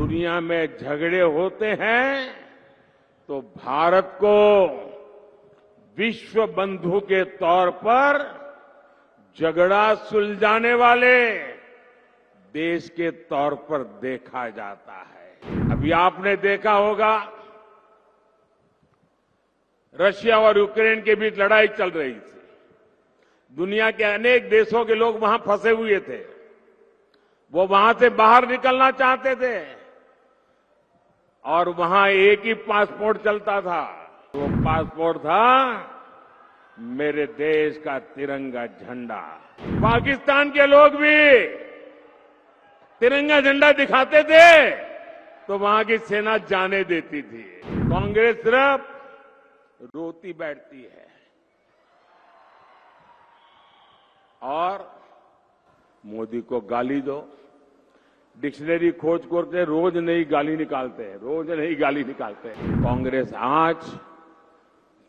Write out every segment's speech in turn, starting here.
दुनिया में झगड़े होते हैं तो भारत को विश्व बंधु के तौर पर झगड़ा सुलझाने वाले देश के तौर पर देखा जाता है। अभी आपने देखा होगा रशिया और यूक्रेन के बीच लड़ाई चल रही थी। दुनिया के अनेक देशों के लोग वहां फंसे हुए थे। वो वहां से बाहर निकलना चाहते थे और वहां एक ही पासपोर्ट चलता था। वो पासपोर्ट था मेरे देश का तिरंगा झंडा। पाकिस्तान के लोग भी तिरंगा झंडा दिखाते थे तो वहां की सेना जाने देती थी। कांग्रेस सिर्फ रोती बैठती है और मोदी को गाली दो। डिक्शनरी खोज करके रोज नई गाली निकालते हैं, रोज नई गाली निकालते हैं। कांग्रेस आज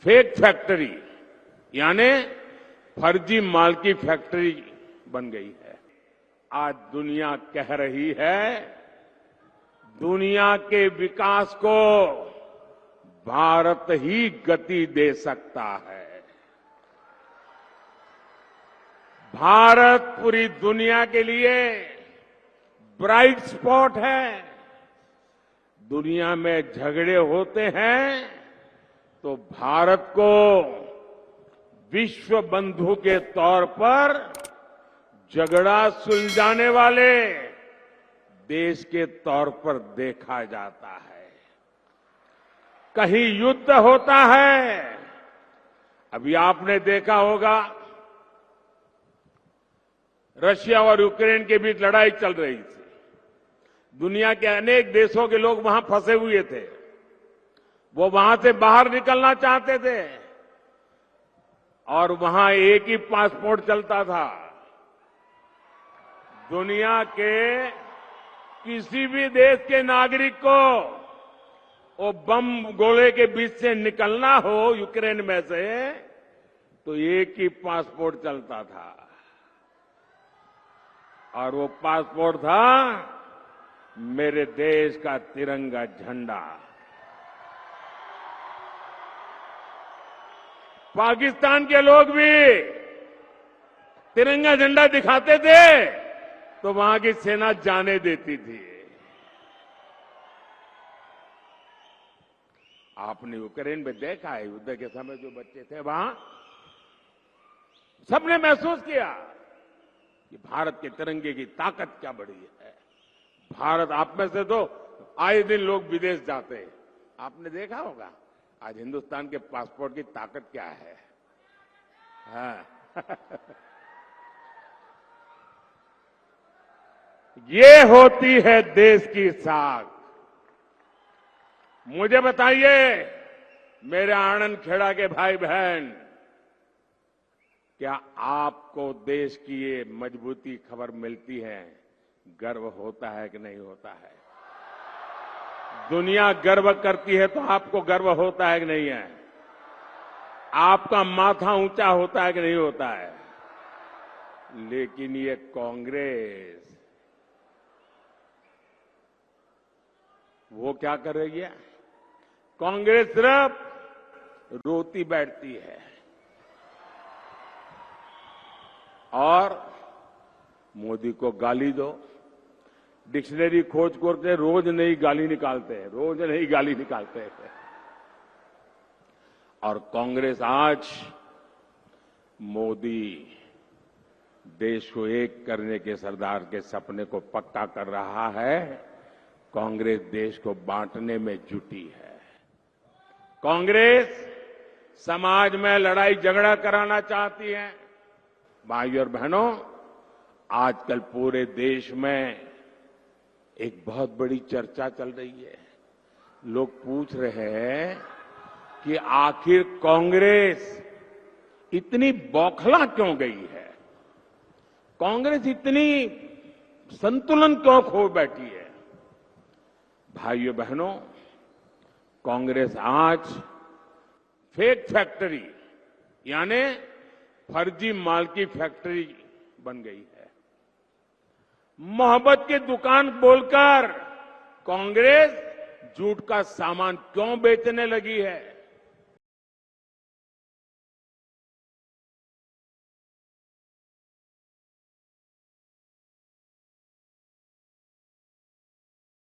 फेक फैक्ट्री यानी फर्जी माल की फैक्ट्री बन गई है। आज दुनिया कह रही है दुनिया के विकास को भारत ही गति दे सकता है। भारत पूरी दुनिया के लिए ब्राइट स्पॉट है। दुनिया में झगड़े होते हैं तो भारत को विश्व बंधु के तौर पर झगड़ा सुलझाने वाले देश के तौर पर देखा जाता है। कहीं युद्ध होता है, अभी आपने देखा होगा रशिया और यूक्रेन के बीच लड़ाई चल रही थी। दुनिया के अनेक देशों के लोग वहां फंसे हुए थे। वो वहां से बाहर निकलना चाहते थे और वहां एक ही पासपोर्ट चलता था। दुनिया के किसी भी देश के नागरिक को वो बम गोले के बीच से निकलना हो यूक्रेन में से तो एक ही पासपोर्ट चलता था और वो पासपोर्ट था मेरे देश का तिरंगा झंडा। पाकिस्तान के लोग भी तिरंगा झंडा दिखाते थे तो वहां की सेना जाने देती थी। आपने यूक्रेन में देखा है युद्ध के समय जो बच्चे थे वहां सबने महसूस किया कि भारत के तिरंगे की ताकत क्या बड़ी है। भारत आप में से तो आए दिन लोग विदेश जाते हैं। आपने देखा होगा आज हिंदुस्तान के पासपोर्ट की ताकत क्या है। हाँ। ये होती है देश की साख। मुझे बताइए मेरे आनंद खेड़ा के भाई बहन, क्या आपको देश की ये मजबूती खबर मिलती है? गर्व होता है कि नहीं होता है? दुनिया गर्व करती है तो आपको गर्व होता है कि नहीं है? आपका माथा ऊंचा होता है कि नहीं होता है? लेकिन ये कांग्रेस वो क्या कर रही है? कांग्रेस सिर्फ रोती बैठती है और मोदी को गाली दो। डिक्शनरी खोज करके रोज नई गाली निकालते हैं, रोज नई गाली निकालते हैं। और कांग्रेस आज मोदी देश को एक करने के सरदार के सपने को पक्का कर रहा है। कांग्रेस देश को बांटने में जुटी है। कांग्रेस समाज में लड़ाई झगड़ा कराना चाहती है। भाइयों और बहनों, आजकल पूरे देश में एक बहुत बड़ी चर्चा चल रही है। लोग पूछ रहे हैं कि आखिर कांग्रेस इतनी बौखला क्यों गई है? कांग्रेस इतनी संतुलन क्यों खो बैठी है? भाइयों बहनों, कांग्रेस आज फेक फैक्ट्री यानी फर्जी माल की फैक्ट्री बन गई है। मोहब्बत की दुकान बोलकर कांग्रेस झूठ का सामान क्यों बेचने लगी है?